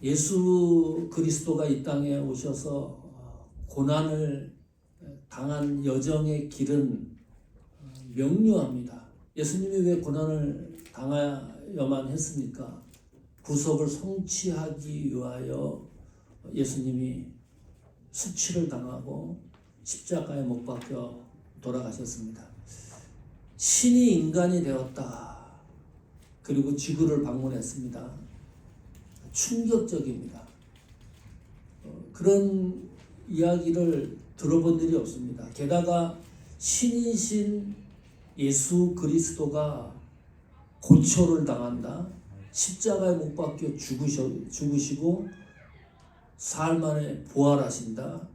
예수 그리스도가 이 땅에 오셔서 고난을 당한 여정의 길은 명료합니다. 예수님이 왜 고난을 당하여만 했습니까? 구속을 성취하기 위하여 예수님이 수치를 당하고 십자가에 못 박혀 돌아가셨습니다. 신이 인간이 되었다. 그리고 지구를 방문했습니다. 충격적입니다. 그런 이야기를 들어본 일이 없습니다. 게다가 신이신 예수 그리스도가 고초를 당한다. 십자가에 못 박혀 죽으시고 사흘 만에 부활하신다.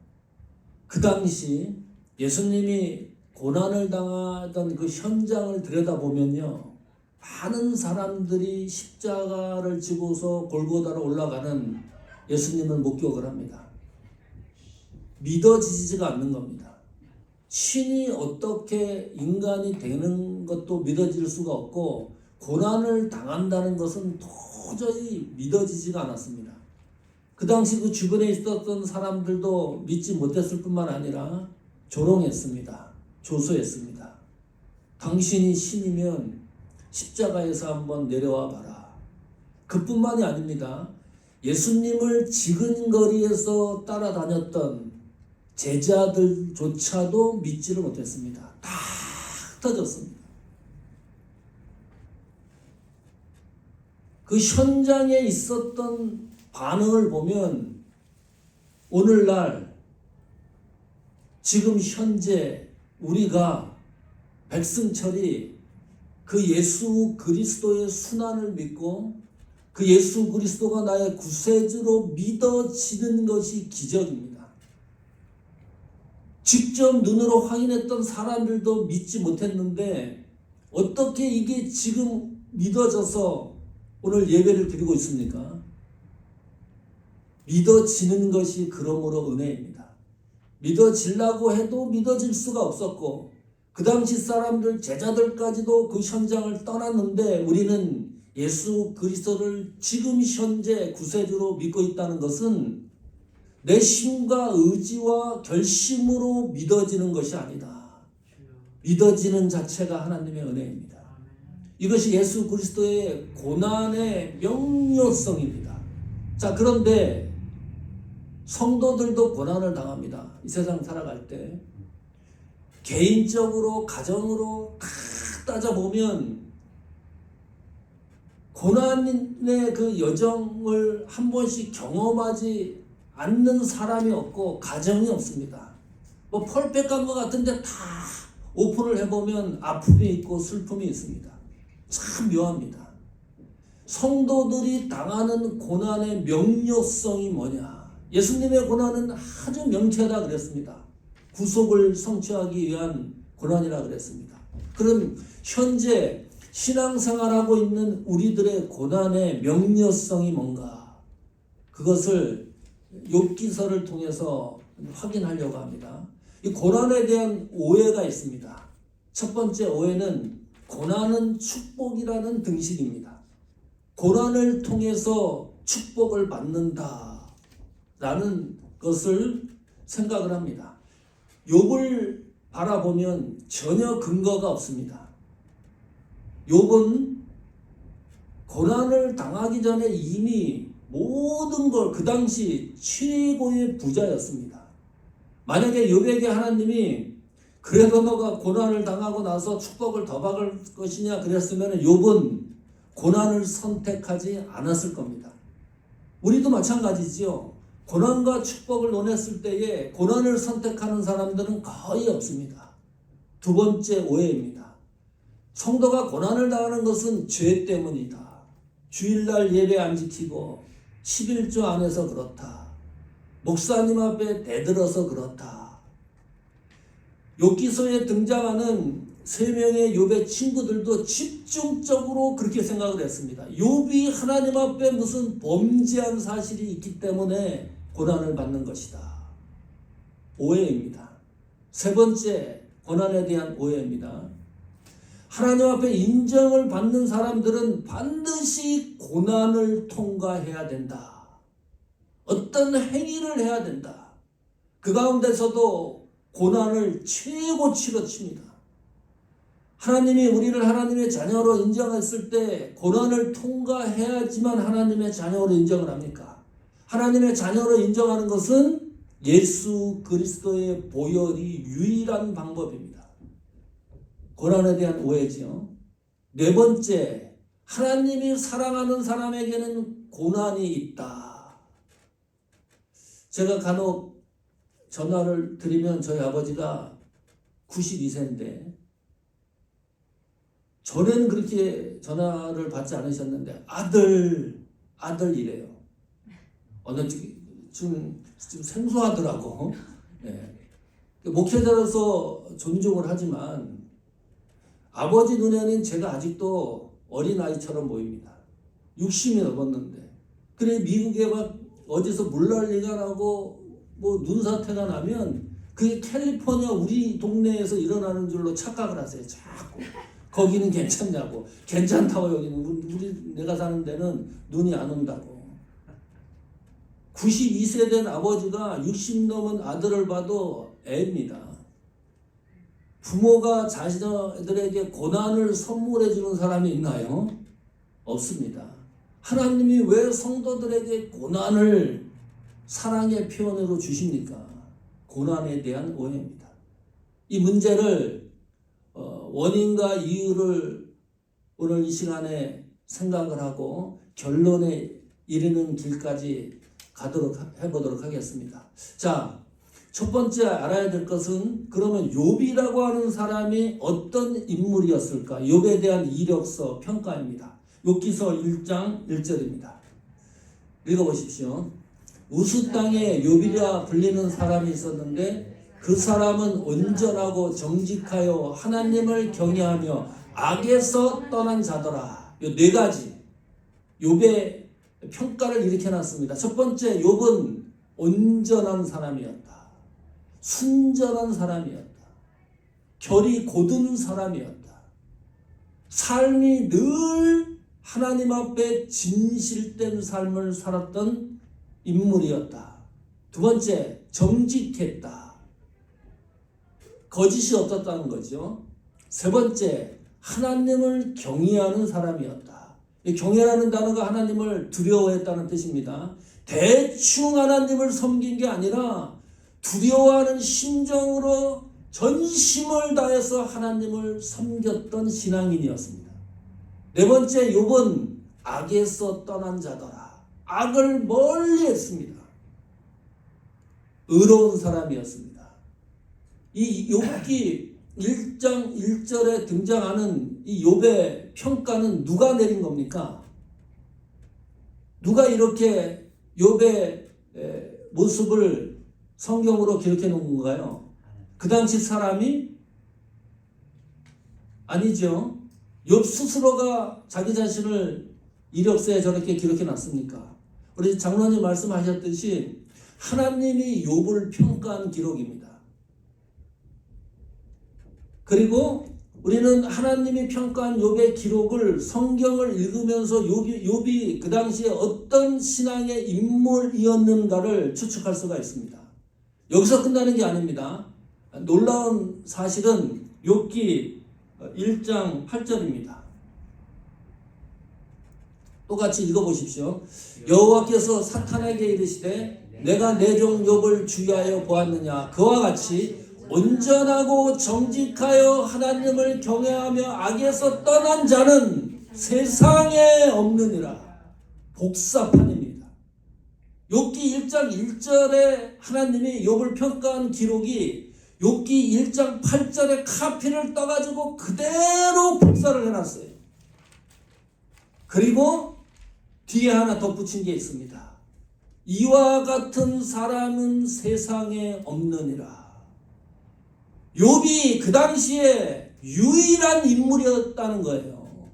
그 당시 예수님이 고난을 당하던 그 현장을 들여다보면요, 많은 사람들이 십자가를 지고서 골고다로 올라가는 예수님을 목격을 합니다. 믿어지지가 않는 겁니다. 신이 어떻게 인간이 되는 것도 믿어질 수가 없고 고난을 당한다는 것은 도저히 믿어지지가 않았습니다. 그 당시 그 주변에 있었던 사람들도 믿지 못했을 뿐만 아니라 조롱했습니다. 조소했습니다. 당신이 신이면 십자가에서 한번 내려와 봐라. 그뿐만이 아닙니다. 예수님을 지근거리에서 따라다녔던 제자들조차도 믿지를 못했습니다. 다 흩어졌습니다. 그 현장에 있었던 반응을 보면 오늘날 지금 현재 우리가 백승철이 그 예수 그리스도의 순환을 믿고 그 예수 그리스도가 나의 구세주로 믿어지는 것이 기적입니다. 직접 눈으로 확인했던 사람들도 믿지 못했는데 어떻게 이게 지금 믿어져서 오늘 예배를 드리고 있습니까? 믿어지는 것이 그러므로 은혜입니다. 믿어지려고 해도 믿어질 수가 없었고 그 당시 사람들 제자들까지도 그 현장을 떠났는데 우리는 예수 그리스도를 지금 현재 구세주로 믿고 있다는 것은 내 힘과 의지와 결심으로 믿어지는 것이 아니다. 믿어지는 자체가 하나님의 은혜입니다. 이것이 예수 그리스도의 고난의 명료성입니다. 자, 그런데 성도들도 고난을 당합니다. 이 세상 살아갈 때 개인적으로 가정으로 다 따져보면 고난의 그 여정을 한 번씩 경험하지 않는 사람이 없고 가정이 없습니다. 뭐 펄백한 것 같은데 다 오픈을 해보면 아픔이 있고 슬픔이 있습니다. 참 묘합니다. 성도들이 당하는 고난의 명료성이 뭐냐? 예수님의 고난은 아주 명쾌하다 그랬습니다. 구속을 성취하기 위한 고난이라 그랬습니다. 그럼 현재 신앙생활하고 있는 우리들의 고난의 명료성이 뭔가? 그것을 욥기서를 통해서 확인하려고 합니다. 이 고난에 대한 오해가 있습니다. 첫 번째 오해는 고난은 축복이라는 등식입니다. 고난을 통해서 축복을 받는다 라는 것을 생각을 합니다. 욥을 바라보면 전혀 근거가 없습니다. 욥은 고난을 당하기 전에 이미 모든 걸 그 당시 최고의 부자였습니다. 만약에 욥에게 하나님이 그래도 너가 고난을 당하고 나서 축복을 더 받을 것이냐 그랬으면 욥은 고난을 선택하지 않았을 겁니다. 우리도 마찬가지지요. 고난과 축복을 논했을 때에 고난을 선택하는 사람들은 거의 없습니다. 두 번째 오해입니다. 성도가 고난을 당하는 것은 죄 때문이다. 주일날 예배 안 지키고 11조 안에서 그렇다. 목사님 앞에 대들어서 그렇다. 욥기서에 등장하는 세 명의 욥의 친구들도 집중적으로 그렇게 생각을 했습니다. 욥이 하나님 앞에 무슨 범죄한 사실이 있기 때문에 고난을 받는 것이다. 오해입니다. 세 번째 고난에 대한 오해입니다. 하나님 앞에 인정을 받는 사람들은 반드시 고난을 통과해야 된다. 어떤 행위를 해야 된다. 그 가운데서도 고난을 최고 치러칩니다. 하나님이 우리를 하나님의 자녀로 인정했을 때 고난을 통과해야지만 하나님의 자녀로 인정을 합니까? 하나님의 자녀로 인정하는 것은 예수 그리스도의 보혈이 유일한 방법입니다. 고난에 대한 오해지요. 네 번째, 하나님이 사랑하는 사람에게는 고난이 있다. 제가 간혹 전화를 드리면 저희 아버지가 92세인데 전에는 그렇게 전화를 받지 않으셨는데 아들이래요. 어느 좀 생소하더라고. 네. 목회자로서 존중을 하지만 아버지 눈에는 제가 아직도 어린아이처럼 보입니다. 60이 넘었는데. 그래 미국에 막 어디서 물난리가 나고 뭐 눈사태가 나면 그게 캘리포니아 우리 동네에서 일어나는 줄로 착각을 하세요. 자꾸. 거기는 괜찮냐고. 괜찮다고 여기는. 내가 사는 데는 눈이 안 온다고. 92세 된 아버지가 60 넘은 아들을 봐도 애입니다. 부모가 자신들에게 고난을 선물해 주는 사람이 있나요? 없습니다. 하나님이 왜 성도들에게 고난을 사랑의 표현으로 주십니까? 고난에 대한 오해입니다. 이 문제를 원인과 이유를 오늘 이 시간에 생각을 하고 결론에 이르는 길까지 해보도록 하겠습니다. 자, 첫 번째 알아야 될 것은 그러면 욥이라고 하는 사람이 어떤 인물이었을까? 욥에 대한 이력서 평가입니다. 욥기서 1장 1절입니다. 읽어보십시오. 우스 땅에 욥이라 불리는 사람이 있었는데 그 사람은 온전하고 정직하여 하나님을 경외하며 악에서 떠난 자더라. 이 네 가지 욥의 평가를 이렇게 해놨습니다. 첫 번째, 욥은 온전한 사람이었다. 순전한 사람이었다. 결이 곧은 사람이었다. 삶이 늘 하나님 앞에 진실된 삶을 살았던 인물이었다. 두 번째, 정직했다. 거짓이 없었다는 거죠. 세 번째, 하나님을 경외하는 사람이었다. 이 경외라는 단어가 하나님을 두려워했다는 뜻입니다. 대충 하나님을 섬긴 게 아니라 두려워하는 심정으로 전심을 다해서 하나님을 섬겼던 신앙인이었습니다. 네 번째, 욥은 악에서 떠난 자더라. 악을 멀리 했습니다. 의로운 사람이었습니다. 이 욥기 1장 1절에 등장하는 이 욥의 평가는 누가 내린 겁니까? 누가 이렇게 욥의 모습을 성경으로 기록해 놓은 건가요? 그 당시 사람이? 아니죠. 욥 스스로가 자기 자신을 이력서에 저렇게 기록해 놨습니까? 우리 장로님 말씀하셨듯이 하나님이 욥을 평가한 기록입니다. 그리고 우리는 하나님이 평가한 욥의 기록을 성경을 읽으면서 욥이 그 당시에 어떤 신앙의 인물이었는가를 추측할 수가 있습니다. 여기서 끝나는 게 아닙니다. 놀라운 사실은 욥기 1장 8절입니다. 똑같이 읽어보십시오. 여호와께서 사탄에게 이르시되 내가 내 종 욥을 주의하여 보았느냐. 그와 같이 온전하고 정직하여 하나님을 경외하며 악에서 떠난 자는 세상에 없느니라. 복사판입니다. 욥기 1장 1절에 하나님이 욥을 평가한 기록이 욥기 1장 8절에 카피를 떠가지고 그대로 복사를 해놨어요. 그리고 뒤에 하나 덧붙인 게 있습니다. 이와 같은 사람은 세상에 없느니라. 욥이 그 당시에 유일한 인물이었다는 거예요.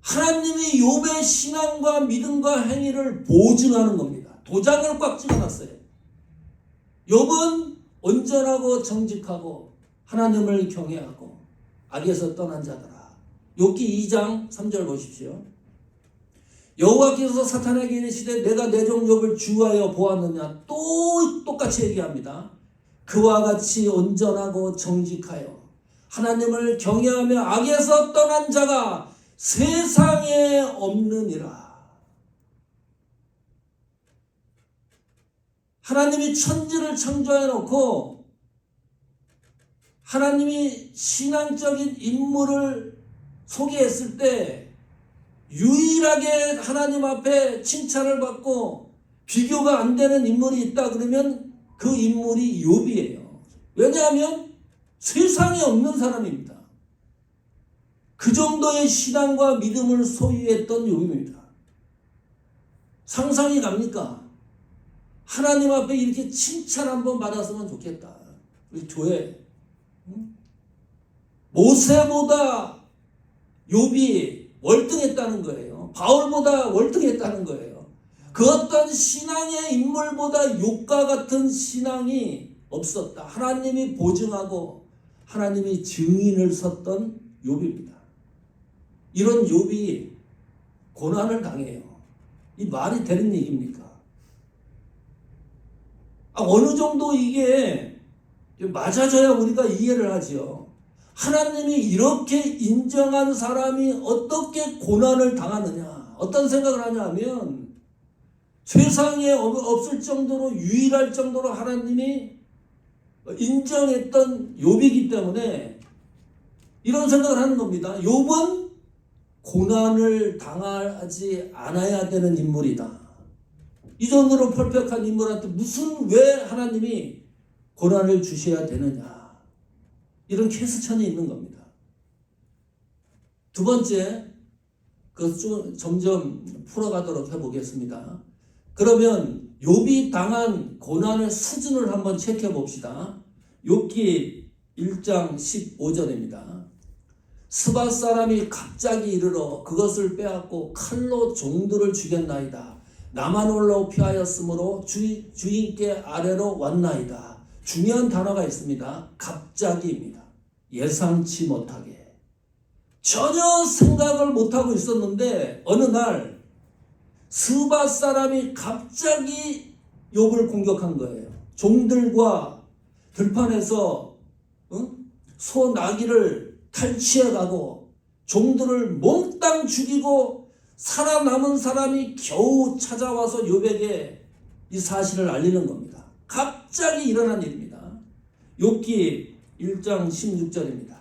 하나님이 욥의 신앙과 믿음과 행위를 보증하는 겁니다. 도장을 꽉 찍어놨어요. 욥은 온전하고 정직하고 하나님을 경외하고 악에서 떠난 자더라. 욥기 2장 3절 보십시오. 여호와께서 사탄에게 이르시되 내가 내 종 욥을 주하여 보았느냐. 또 똑같이 얘기합니다. 그와 같이 온전하고 정직하여 하나님을 경외하며 악에서 떠난 자가 세상에 없느니라. 하나님이 천지를 창조해 놓고 하나님이 신앙적인 인물을 소개했을 때 유일하게 하나님 앞에 칭찬을 받고 비교가 안 되는 인물이 있다 그러면 그 인물이 욥이에요. 왜냐하면 세상에 없는 사람입니다. 그 정도의 신앙과 믿음을 소유했던 욥입니다. 상상이 갑니까? 하나님 앞에 이렇게 칭찬 한번 받았으면 좋겠다. 우리 교회 모세보다 욥이 월등했다는 거예요. 바울보다 월등했다는 거예요. 그 어떤 신앙의 인물보다 욥과 같은 신앙이 없었다. 하나님이 보증하고 하나님이 증인을 섰던 욥입니다. 이런 욥이 고난을 당해요. 이 말이 되는 얘기입니까? 어느 정도 이게 맞아져야 우리가 이해를 하지요. 하나님이 이렇게 인정한 사람이 어떻게 고난을 당하느냐. 어떤 생각을 하냐 하면 세상에 없을 정도로 유일할 정도로 하나님이 인정했던 욥이기 때문에 이런 생각을 하는 겁니다. 욥은 고난을 당하지 않아야 되는 인물이다. 이 정도로 퍼펙트한 인물한테 무슨 왜 하나님이 고난을 주셔야 되느냐. 이런 퀘스천이 있는 겁니다. 두 번째, 그것을 점점 풀어가도록 해보겠습니다. 그러면 욥이 당한 고난의 수준을 한번 체크해 봅시다. 욥기 1장 15절입니다. 스밧 사람이 갑자기 이르러 그것을 빼앗고 칼로 종들을 죽였나이다. 나만 홀로 피하였으므로 주인께 아래로 왔나이다. 중요한 단어가 있습니다. 갑자기입니다. 예상치 못하게. 전혀 생각을 못하고 있었는데 어느 날 스밧 사람이 갑자기 욥을 공격한 거예요. 종들과 들판에서 소 나귀를 탈취해가고 종들을 몽땅 죽이고 살아남은 사람이 겨우 찾아와서 욥에게 이 사실을 알리는 겁니다. 갑자기 일어난 일입니다. 욥기 1장 16절입니다.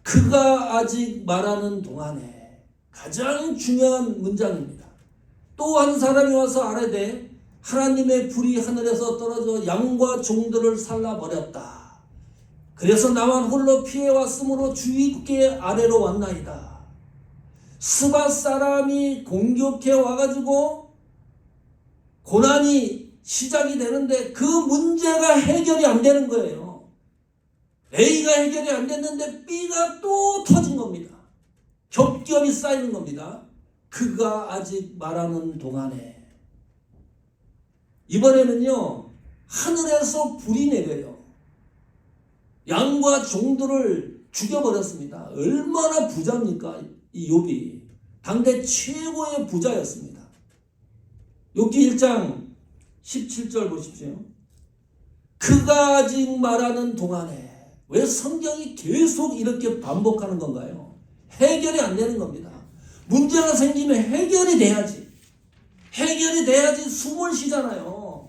그가 아직 말하는 동안에 가장 중요한 문장입니다. 또 한 사람이 와서 아뢰되 하나님의 불이 하늘에서 떨어져 양과 종들을 살라버렸다. 그래서 나만 홀로 피해왔으므로 주인께 아래로 왔나이다. 스밧 사람이 공격해 와가지고 고난이 시작이 되는데 그 문제가 해결이 안 되는 거예요. A가 해결이 안 됐는데 B가 또 터진 겁니다. 겹겹이 쌓이는 겁니다. 그가 아직 말하는 동안에. 이번에는요, 하늘에서 불이 내려요. 양과 종들을 죽여버렸습니다. 얼마나 부자입니까? 이 욥이. 당대 최고의 부자였습니다. 욥기 1장 17절 보십시오. 그가 아직 말하는 동안에. 왜 성경이 계속 이렇게 반복하는 건가요? 해결이 안 되는 겁니다. 문제가 생기면 해결이 돼야지. 해결이 돼야지 숨을 쉬잖아요.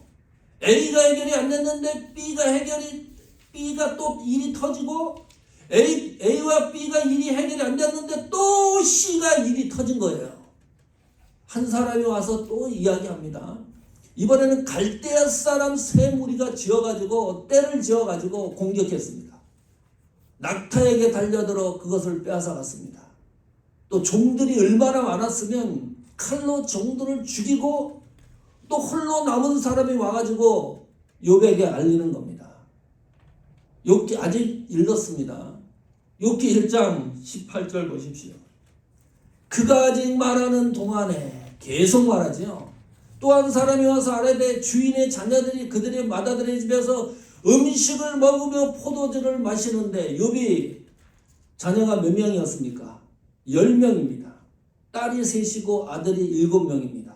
A가 해결이 안 됐는데 B가 또 일이 터지고 A와 B가 일이 해결이 안 됐는데 또 C가 일이 터진 거예요. 한 사람이 와서 또 이야기합니다. 이번에는 갈대아 사람 세 무리가 떼를 지어가지고 공격했습니다. 낙타에게 달려들어 그것을 빼앗아갔습니다. 또 종들이 얼마나 많았으면 칼로 종들을 죽이고 또 홀로 남은 사람이 와가지고 욥에게 알리는 겁니다. 욥기 아직 읽었습니다. 욥기 1장 18절 보십시오. 그가 아직 말하는 동안에 계속 말하지요. 또 한 사람이 와서 아뢰되 주인의 자녀들이 그들의 맏아들의 집에서 음식을 먹으며 포도주를 마시는데 욥이 자녀가 몇 명이었습니까? 10명입니다. 딸이 셋이고 아들이 7명입니다.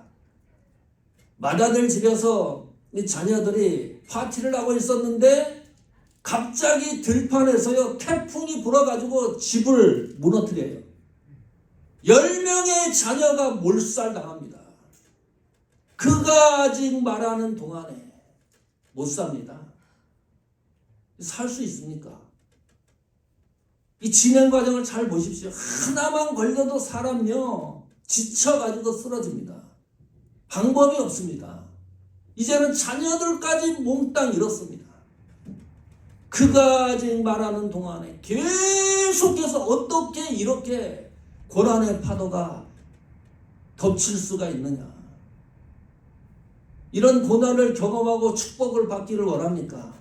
맏아들 집에서 이 자녀들이 파티를 하고 있었는데 갑자기 들판에서요 태풍이 불어가지고 집을 무너뜨려요. 10명의 자녀가 몰살당합니다. 그가 아직 말하는 동안에 못 삽니다. 살 수 있습니까? 이 진행 과정을 잘 보십시오. 하나만 걸려도 사람요 지쳐가지고 쓰러집니다. 방법이 없습니다. 이제는 자녀들까지 몽땅 잃었습니다. 그가 아직 말하는 동안에 계속해서 어떻게 이렇게 고난의 파도가 덮칠 수가 있느냐. 이런 고난을 경험하고 축복을 받기를 원합니까?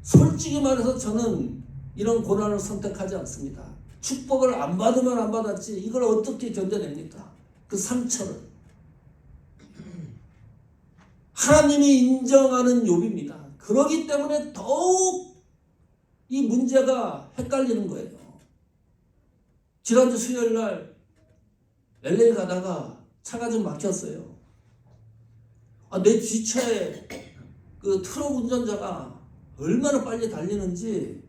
솔직히 말해서 저는 이런 고난을 선택하지 않습니다. 축복을 안 받으면 안 받았지 이걸 어떻게 견뎌냅니까? 그 상처를. 하나님이 인정하는 욥입니다. 그러기 때문에 더욱 이 문제가 헷갈리는 거예요. 지난주 수요일 날 LA 가다가 차가 좀 막혔어요. 내 뒷차에 그 트럭 운전자가 얼마나 빨리 달리는지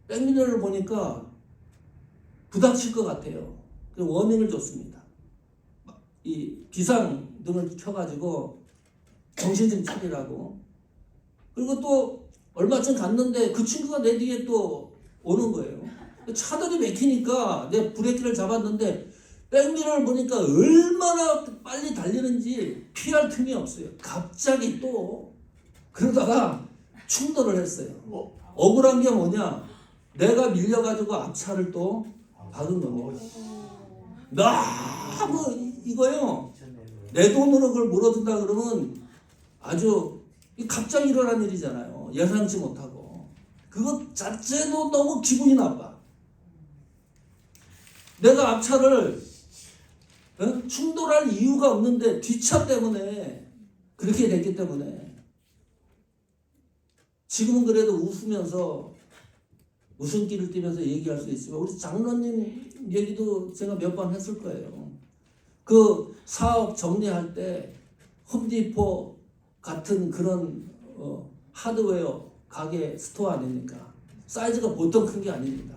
백미러를 보니까 부닥칠 것 같아요. 그래서 워닝을 줬습니다. 이 비상등을 켜가지고 정신 좀 차리라고. 그리고 또 얼마쯤 갔는데 그 친구가 내 뒤에 또 오는 거예요. 차들이 막히니까 내 브레이크를 잡았는데 백미러를 보니까 얼마나 빨리 달리는지 피할 틈이 없어요. 갑자기 또 그러다가 충돌을 했어요. 억울한 게 뭐냐? 내가 밀려가지고 앞차를 또 박은 겁니다. 너무 이거요. 내 돈으로 그걸 물어준다 그러면 아주 갑자기 일어난 일이잖아요. 예상치 못하고. 그것 자체도 너무 기분이 나빠. 내가 앞차를 충돌할 이유가 없는데 뒷차 때문에 그렇게 됐기 때문에 지금은 그래도 웃으면서 웃음기를 띠면서 얘기할 수 있지만 우리 장로님 얘기도 제가 몇 번 했을 거예요. 그 사업 정리할 때 홈디포 같은 그런 하드웨어 가게 스토어 아닙니까? 사이즈가 보통 큰 게 아닙니다.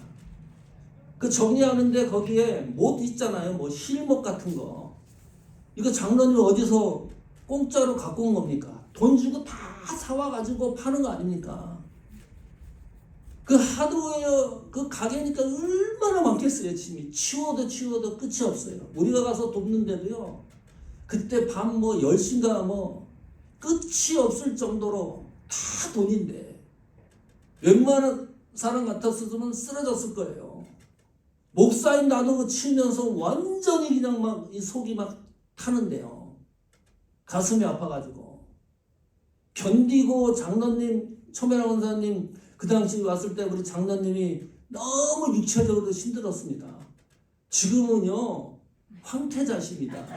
그 정리하는데 거기에 못 있잖아요. 뭐 실목 같은 거. 이거 장로님 어디서 공짜로 갖고 온 겁니까? 돈 주고 다 사와가지고 파는 거 아닙니까? 그 하드웨어 그 가게니까 얼마나 많겠어요. 짐이 치워도 끝이 없어요. 우리가 가서 돕는데도요 그때 밤 뭐 10시인가 뭐 끝이 없을 정도로 다 돈인데 웬만한 사람 같았으면 쓰러졌을 거예요. 목사님 나도 그 치면서 완전히 그냥 막 이 속이 막 타는데요. 가슴이 아파가지고 견디고 장로님 초면화 권사님 그 당시 왔을 때 우리 장로님이 너무 육체적으로 힘들었습니다. 지금은요 황태자십니다.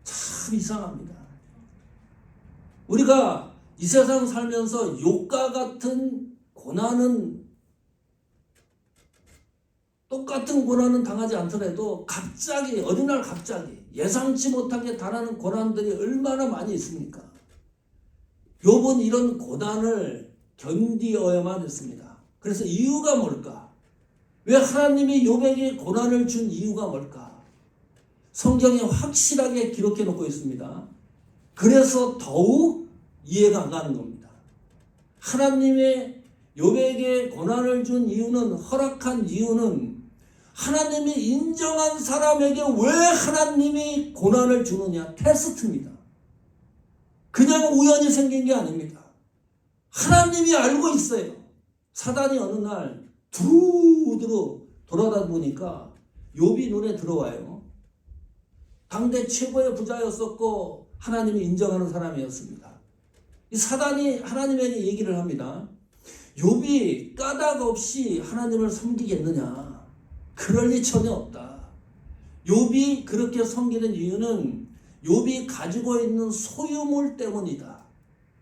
참 이상합니다. 우리가 이 세상 살면서 욕과 같은 고난은 똑같은 고난은 당하지 않더라도 갑자기 어느 날 갑자기 예상치 못하게 당하는 고난들이 얼마나 많이 있습니까? 욥은 이런 고난을 견디어야만 했습니다. 그래서 이유가 뭘까? 왜 하나님이 욥에게 고난을 준 이유가 뭘까? 성경에 확실하게 기록해 놓고 있습니다. 그래서 더욱 이해가 안 가는 겁니다. 하나님의 욥에게 고난을 준 이유는 허락한 이유는 하나님이 인정한 사람에게 왜 하나님이 고난을 주느냐? 테스트입니다. 그냥 우연히 생긴 게 아닙니다. 하나님이 알고 있어요. 사단이 어느 날 두루두루 돌아다 보니까 욥이 눈에 들어와요. 당대 최고의 부자였었고 하나님이 인정하는 사람이었습니다. 이 사단이 하나님에게 얘기를 합니다. 욥이 까닭 없이 하나님을 섬기겠느냐? 그럴 리 전혀 없다. 욥이 그렇게 섬기는 이유는 욥이 가지고 있는 소유물 때문이다.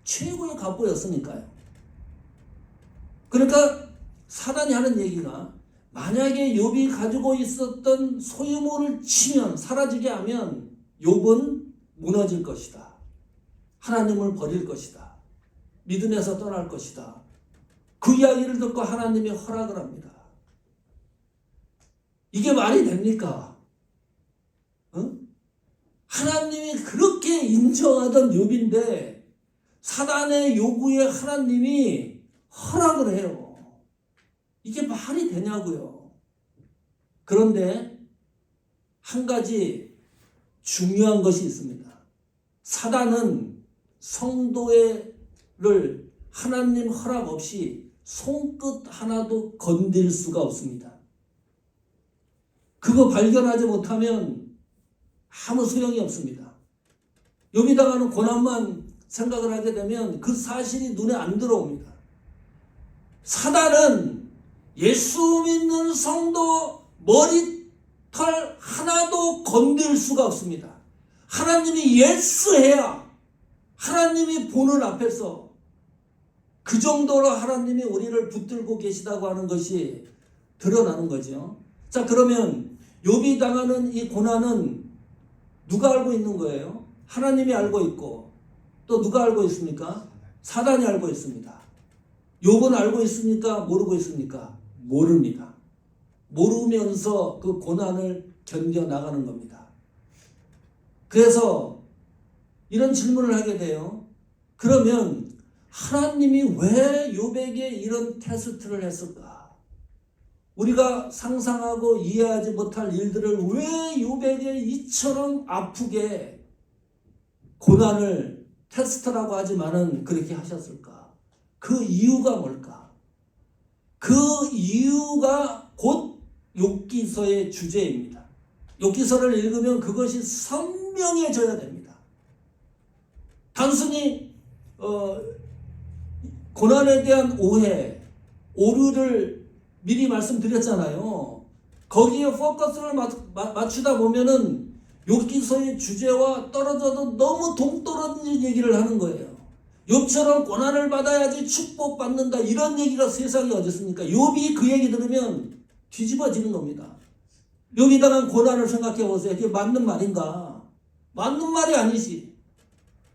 최고의 갑부였으니까요. 그러니까 사단이 하는 얘기가 만약에 욥이 가지고 있었던 소유물을 치면, 사라지게 하면 욥은 무너질 것이다. 하나님을 버릴 것이다. 믿음에서 떠날 것이다. 그 이야기를 듣고 하나님이 허락을 합니다. 이게 말이 됩니까? 응? 하나님이 그렇게 인정하던 욥인데 사단의 요구에 하나님이 허락을 해요. 이게 말이 되냐고요. 그런데 한 가지 중요한 것이 있습니다. 사단은 성도를 하나님 허락 없이 손끝 하나도 건들 수가 없습니다. 그거 발견하지 못하면 아무 소용이 없습니다. 욥이 당하는 고난만 생각을 하게 되면 그 사실이 눈에 안 들어옵니다. 사단은 예수 믿는 성도 머리털 하나도 건들 수가 없습니다. 하나님이 예스해야 하나님이 보는 앞에서 그 정도로 하나님이 우리를 붙들고 계시다고 하는 것이 드러나는 거죠. 자, 그러면 욥이 당하는 이 고난은 누가 알고 있는 거예요? 하나님이 알고 있고 또 누가 알고 있습니까? 사단이 알고 있습니다. 욥은 알고 있습니까? 모르고 있습니까? 모릅니다. 모르면서 그 고난을 견뎌나가는 겁니다. 그래서 이런 질문을 하게 돼요. 그러면 하나님이 왜 욥에게 이런 테스트를 했을까? 우리가 상상하고 이해하지 못할 일들을 왜 욥에게 이처럼 아프게 고난을 테스트라고 하지만은 그렇게 하셨을까? 그 이유가 뭘까? 그 이유가 곧 욥기서의 주제입니다. 욥기서를 읽으면 그것이 선명해져야 됩니다. 단순히 고난에 대한 오해, 오류를 미리 말씀드렸잖아요. 거기에 포커스를 맞추다 보면은 욥기서의 주제와 떨어져도 너무 동떨어진 얘기를 하는 거예요. 욥처럼 고난을 받아야지 축복받는다 이런 얘기가 세상에 어디 있습니까? 욥이 그 얘기 들으면 뒤집어지는 겁니다. 욥이 당한 고난을 생각해 보세요. 그게 맞는 말인가? 맞는 말이 아니지.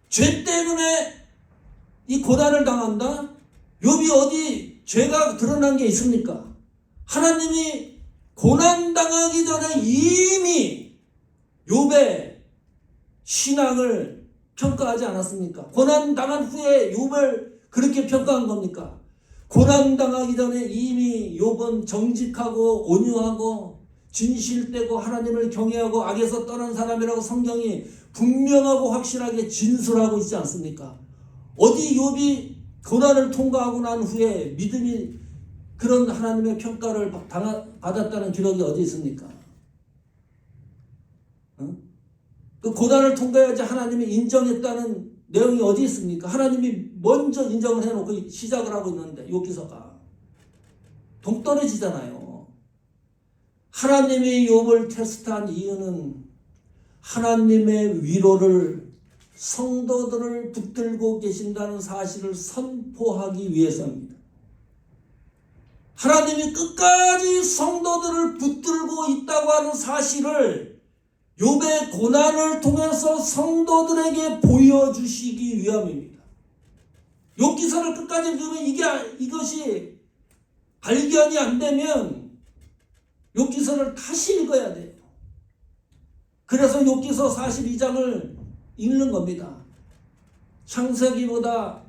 죄 때문에 이 고난을 당한다? 욥이 어디 죄가 드러난 게 있습니까? 하나님이 고난 당하기 전에 이미 욥의 신앙을 평가하지 않았습니까? 고난 당한 후에 욥을 그렇게 평가한 겁니까? 고난 당하기 전에 이미 욥은 정직하고 온유하고 진실되고 하나님을 경외하고 악에서 떠난 사람이라고 성경이 분명하고 확실하게 진술하고 있지 않습니까? 어디 욥이 고난을 통과하고 난 후에 믿음이 그런 하나님의 평가를 받았다는 기록이 어디 있습니까? 응? 그 고난을 통과해야지 하나님이 인정했다는 내용이 어디 있습니까? 하나님이 먼저 인정을 해놓고 시작을 하고 있는데 욥기서가 동떨어지잖아요. 하나님이 욥을 테스트한 이유는 하나님의 위로를 성도들을 붙들고 계신다는 사실을 선포하기 위해서입니다. 하나님이 끝까지 성도들을 붙들고 있다고 하는 사실을 욥의 고난을 통해서 성도들에게 보여주시기 위함입니다. 욥기서를 끝까지 읽으면 이것이 발견이 안 되면 욥기서를 다시 읽어야 돼요. 그래서 욥기서 42장을 읽는 겁니다. 창세기보다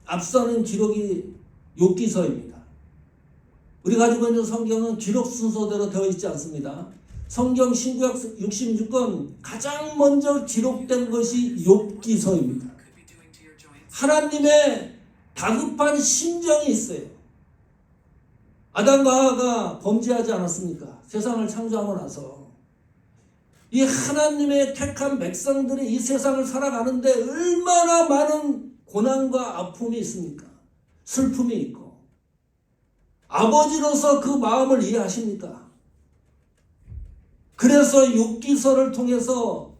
앞서는 기록이 욥기서입니다. 우리 가지고 있는 성경은 기록 순서대로 되어 있지 않습니다. 성경 신구약 66권 가장 먼저 기록된 것이 욥기서입니다. 하나님의 다급한 심정이 있어요. 아담과 하와가 범죄하지 않았습니까? 세상을 창조하고 나서 이 하나님의 택한 백성들이 이 세상을 살아가는데 얼마나 많은 고난과 아픔이 있습니까? 슬픔이 있고 아버지로서 그 마음을 이해하십니까? 그래서 욥기서를 통해서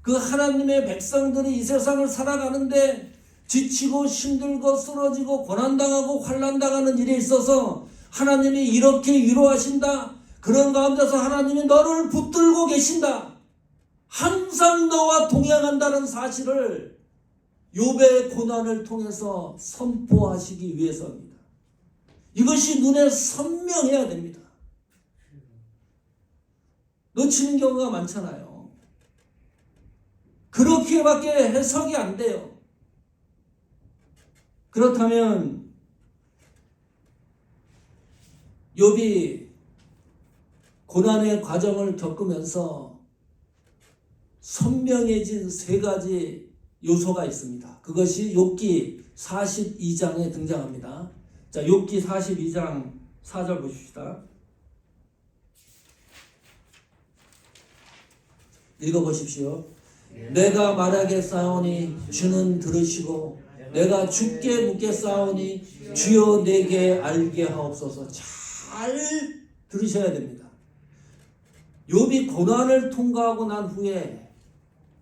그 하나님의 백성들이 이 세상을 살아가는데 지치고 힘들고 쓰러지고 고난당하고 환난당하는 일에 있어서 하나님이 이렇게 위로하신다. 그런 가운데서 하나님이 너를 붙들고 계신다. 항상 너와 동행한다는 사실을 욥의 고난을 통해서 선포하시기 위해서입니다. 이것이 눈에 선명해야 됩니다. 놓치는 경우가 많잖아요. 그렇게밖에 해석이 안 돼요. 그렇다면 욥이 고난의 과정을 겪으면서 선명해진 세 가지 요소가 있습니다. 그것이 욥기 42장에 등장합니다. 자, 욥기 42장 4절 보십시다. 읽어보십시오. 내가 말하겠사오니 주는 들으시고 내가 주께 묻겠사오니 주여 내게 알게 하옵소서. 잘 들으셔야 됩니다. 욥이 고난을 통과하고 난 후에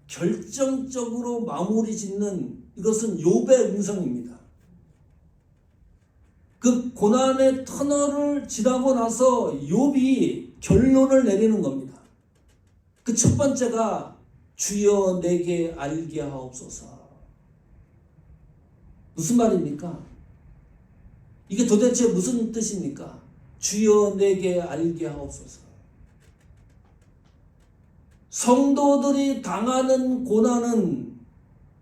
결정적으로 마무리 짓는 이것은 욥의 음성입니다. 그 고난의 터널을 지나고 나서 욥이 결론을 내리는 겁니다. 그 첫 번째가 주여 내게 알게 하옵소서. 무슨 말입니까? 이게 도대체 무슨 뜻입니까? 주여 내게 알게 하옵소서. 성도들이 당하는 고난은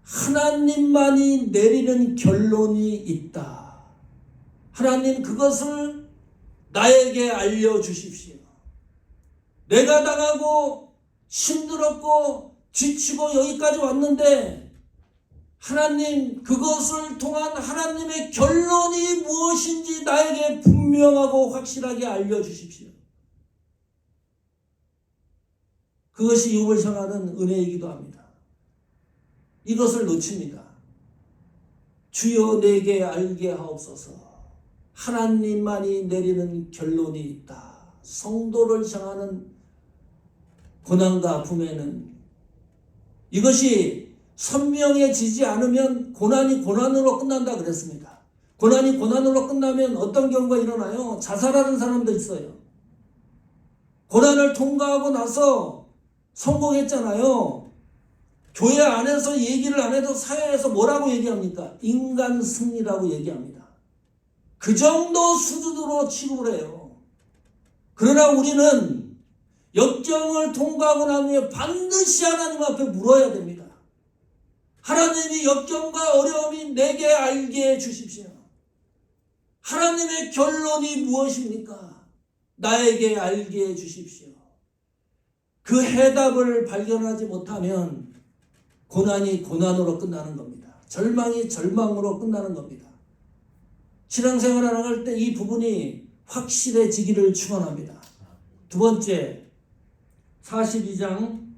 하나님만이 내리는 결론이 있다. 하나님 그것을 나에게 알려주십시오. 내가 당하고 힘들었고 지치고 여기까지 왔는데 하나님 그것을 통한 하나님의 결론이 무엇인지 나에게 분명하고 확실하게 알려주십시오. 그것이 욥을 향하는 은혜이기도 합니다. 이것을 놓칩니다. 주여 내게 알게 하옵소서. 하나님만이 내리는 결론이 있다. 성도를 향하는 고난과 아픔에는 이것이 선명해지지 않으면 고난이 고난으로 끝난다 그랬습니다. 고난이 고난으로 끝나면 어떤 경우가 일어나요? 자살하는 사람도 있어요. 고난을 통과하고 나서 성공했잖아요. 교회 안에서 얘기를 안 해도 사회에서 뭐라고 얘기합니까? 인간 승리라고 얘기합니다. 그 정도 수준으로 취급을 해요. 그러나 우리는 역경을 통과하고 난 후에 반드시 하나님 앞에 물어야 됩니다. 하나님이 역경과 어려움이 내게 알게 해 주십시오. 하나님의 결론이 무엇입니까? 나에게 알게 해 주십시오. 그 해답을 발견하지 못하면 고난이 고난으로 끝나는 겁니다. 절망이 절망으로 끝나는 겁니다. 신앙생활을 나갈 때 이 부분이 확실해지기를 축원합니다. 두 번째, 42장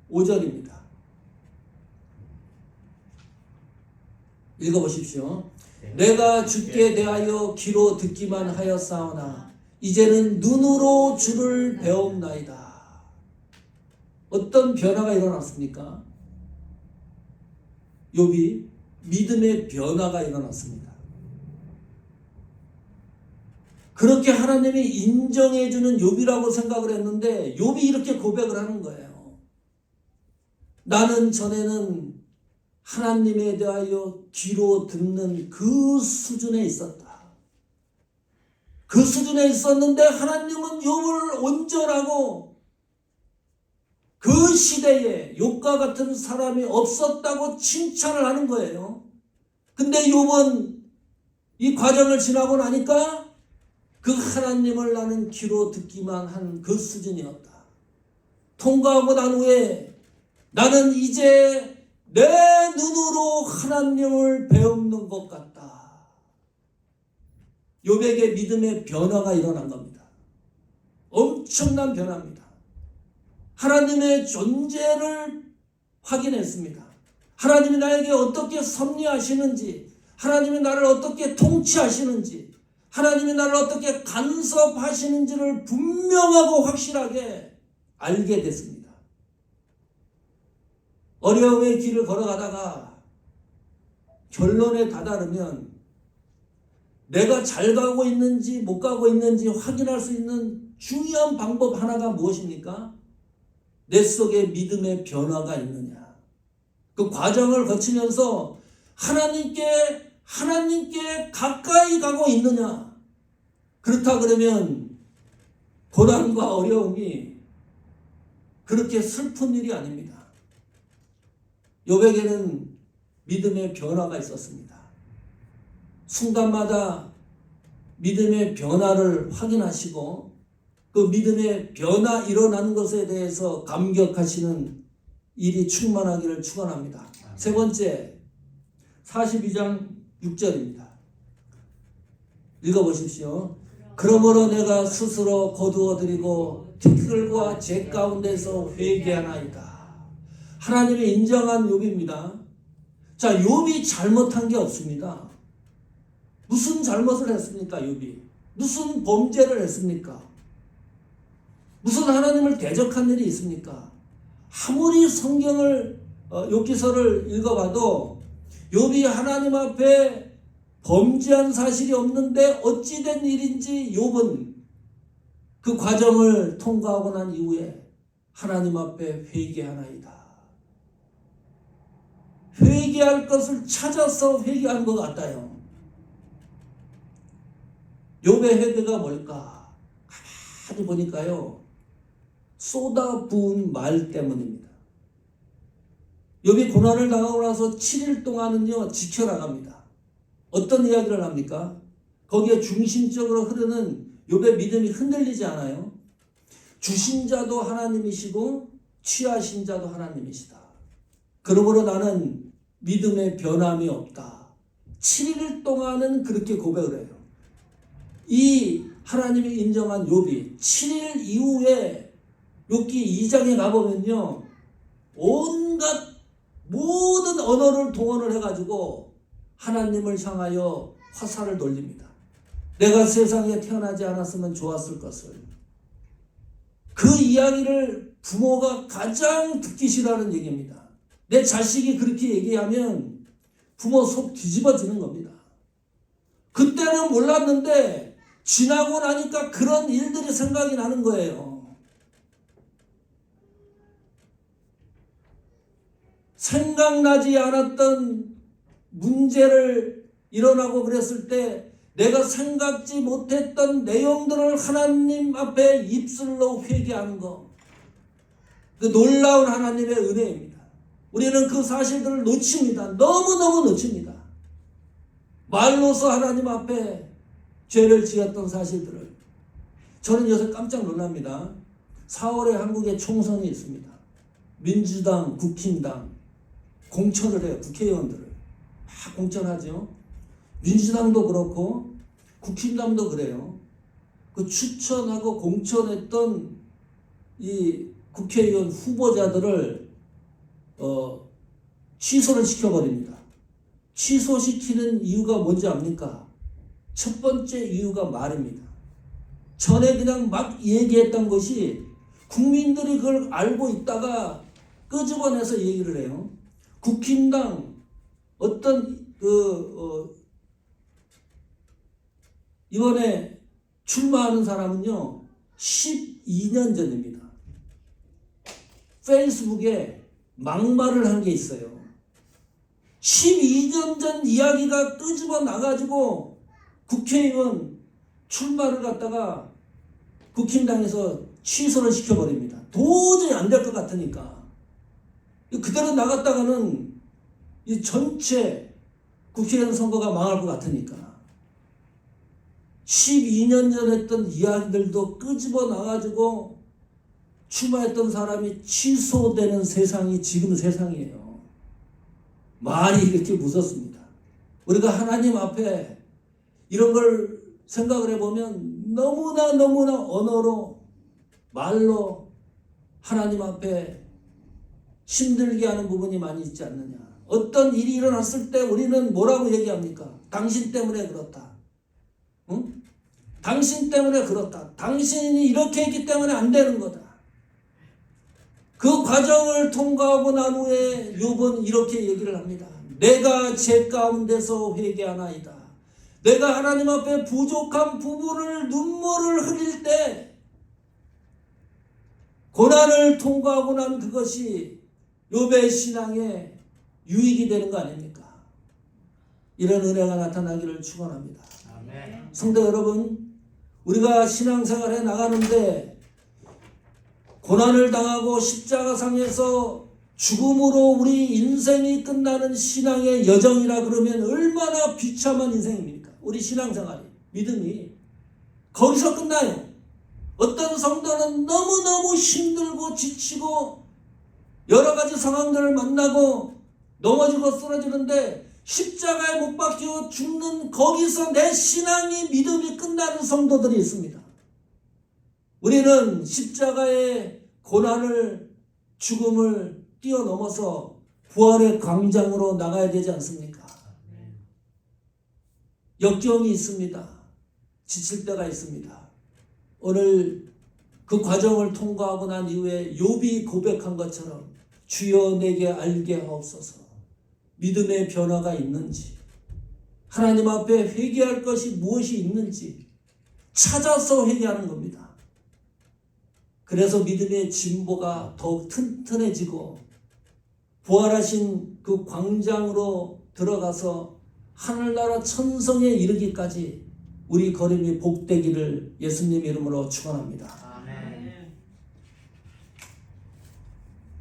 5절입니다. 읽어보십시오. 내가 주께 대하여 귀로 듣기만 하였사오나 이제는 눈으로 주를 배옵나이다. 어떤 변화가 일어났습니까? 욥이 믿음의 변화가 일어났습니다. 그렇게 하나님이 인정해주는 욥이라고 생각을 했는데 욥이 이렇게 고백을 하는 거예요. 나는 전에는 하나님에 대하여 귀로 듣는 그 수준에 있었다. 그 수준에 있었는데 하나님은 욥을 온전하고 그 시대에 욥과 같은 사람이 없었다고 칭찬을 하는 거예요. 근데 욥은 이 과정을 지나고 나니까 그 하나님을 나는 귀로 듣기만 한 그 수준이었다. 통과하고 난 후에 나는 이제 내 눈으로 하나님을 배우는 것 같다. 욥에게 믿음의 변화가 일어난 겁니다. 엄청난 변화입니다. 하나님의 존재를 확인했습니다. 하나님이 나에게 어떻게 섭리하시는지, 하나님이 나를 어떻게 통치하시는지, 하나님이 나를 어떻게 간섭하시는지를 분명하고 확실하게 알게 됐습니다. 어려움의 길을 걸어가다가 결론에 다다르면 내가 잘 가고 있는지 못 가고 있는지 확인할 수 있는 중요한 방법 하나가 무엇입니까? 내 속에 믿음의 변화가 있느냐. 그 과정을 거치면서 하나님께 가까이 가고 있느냐. 그렇다 그러면 고난과 어려움이 그렇게 슬픈 일이 아닙니다. 욥에게는 믿음의 변화가 있었습니다. 순간마다 믿음의 변화를 확인하시고 그 믿음의 변화 일어나는 것에 대해서 감격하시는 일이 충만하기를 축원합니다. 세 번째 42장 6절입니다. 읽어보십시오. 그러므로 내가 스스로 거두어드리고 티끌과 재 가운데서 회개하나이다. 하나님이 인정한 욥입니다. 자, 욥이 잘못한 게 없습니다. 무슨 잘못을 했습니까, 욥이? 무슨 범죄를 했습니까? 무슨 하나님을 대적한 일이 있습니까? 아무리 성경을 욥기서를 읽어봐도 욥이 하나님 앞에 범죄한 사실이 없는데 어찌된 일인지 욥은 그 과정을 통과하고 난 이후에 하나님 앞에 회개하나이다. 회개할 것을 찾아서 회개한 것 같아요. 욥의 회개가 뭘까? 가만히 보니까요. 쏟아부은 말 때문입니다. 욥이 고난을 당하고 나서 7일 동안은요 지켜나갑니다. 어떤 이야기를 합니까? 거기에 중심적으로 흐르는 욥의 믿음이 흔들리지 않아요. 주신 자도 하나님이시고 취하신 자도 하나님이시다. 그러므로 나는 믿음의 변함이 없다. 7일 동안은 그렇게 고백을 해요. 이 하나님이 인정한 욥이 7일 이후에 욥기 2장에 가보면요. 온갖 모든 언어를 동원을 해가지고 하나님을 향하여 화살을 돌립니다. 내가 세상에 태어나지 않았으면 좋았을 것을. 그 이야기를 부모가 가장 듣기 싫어하는 얘기입니다. 내 자식이 그렇게 얘기하면 부모 속 뒤집어지는 겁니다. 그때는 몰랐는데 지나고 나니까 그런 일들이 생각이 나는 거예요. 생각나지 않았던 문제를 일어나고 그랬을 때 내가 생각지 못했던 내용들을 하나님 앞에 입술로 회개하는 것. 그 놀라운 하나님의 은혜입니다. 우리는 그 사실들을 놓칩니다. 너무너무 놓칩니다. 말로서 하나님 앞에 죄를 지었던 사실들을. 저는 요새 깜짝 놀랍니다. 4월에 한국에 총선이 있습니다. 민주당, 국힘당 공천을 해요. 국회의원들을. 막 공천하죠. 민주당도 그렇고 국힘당도 그래요. 그 추천하고 공천했던 이 국회의원 후보자들을 취소를 시켜버립니다. 취소시키는 이유가 뭔지 압니까? 첫 번째 이유가 말입니다. 전에 그냥 막 얘기했던 것이 국민들이 그걸 알고 있다가 끄집어내서 얘기를 해요. 국힘당 어떤 이번에 출마하는 사람은요 12년 전입니다. 페이스북에 막말을 한 게 있어요. 12년 전 이야기가 끄집어 나가지고 국회의원 출마를 갖다가 국힘당에서 취소를 시켜버립니다. 도저히 안 될 것 같으니까. 그대로 나갔다가는 이 전체 국회의원 선거가 망할 것 같으니까. 12년 전 했던 이야기들도 끄집어 나가지고 출마했던 사람이 취소되는 세상이 지금 세상이에요. 말이 이렇게 무섭습니다. 우리가 하나님 앞에 이런 걸 생각을 해보면 너무나 언어로 말로 하나님 앞에 힘들게 하는 부분이 많이 있지 않느냐. 어떤 일이 일어났을 때 우리는 뭐라고 얘기합니까? 당신 때문에 그렇다. 응? 당신 때문에 그렇다. 당신이 이렇게 했기 때문에 안 되는 거다. 그 과정을 통과하고 난 후에 욥은 이렇게 얘기를 합니다. 내가 제 가운데서 회개하나이다. 내가 하나님 앞에 부족한 부분을 눈물을 흘릴 때 고난을 통과하고 난 그것이 욥의 신앙에 유익이 되는 거 아닙니까? 이런 은혜가 나타나기를 축원합니다. 아멘. 성도 여러분, 우리가 신앙생활에 나가는데 고난을 당하고 십자가상에서 죽음으로 우리 인생이 끝나는 신앙의 여정이라 그러면 얼마나 비참한 인생입니까? 우리 신앙생활이, 믿음이 거기서 끝나요. 어떤 성도는 너무너무 힘들고 지치고 여러 가지 상황들을 만나고 넘어지고 쓰러지는데 십자가에 못 박혀 죽는 거기서 내 신앙이 믿음이 끝나는 성도들이 있습니다. 우리는 십자가의 고난을 죽음을 뛰어넘어서 부활의 광장으로 나가야 되지 않습니까? 역경이 있습니다. 지칠 때가 있습니다. 오늘 그 과정을 통과하고 난 이후에 욥이 고백한 것처럼 주여 내게 알게 하옵소서. 믿음의 변화가 있는지, 하나님 앞에 회개할 것이 무엇이 있는지 찾아서 회개하는 겁니다. 그래서 믿음의 진보가 더욱 튼튼해지고 부활하신 그 광장으로 들어가서 하늘나라 천성에 이르기까지 우리 걸음이 복되기를 예수님 이름으로 축원합니다.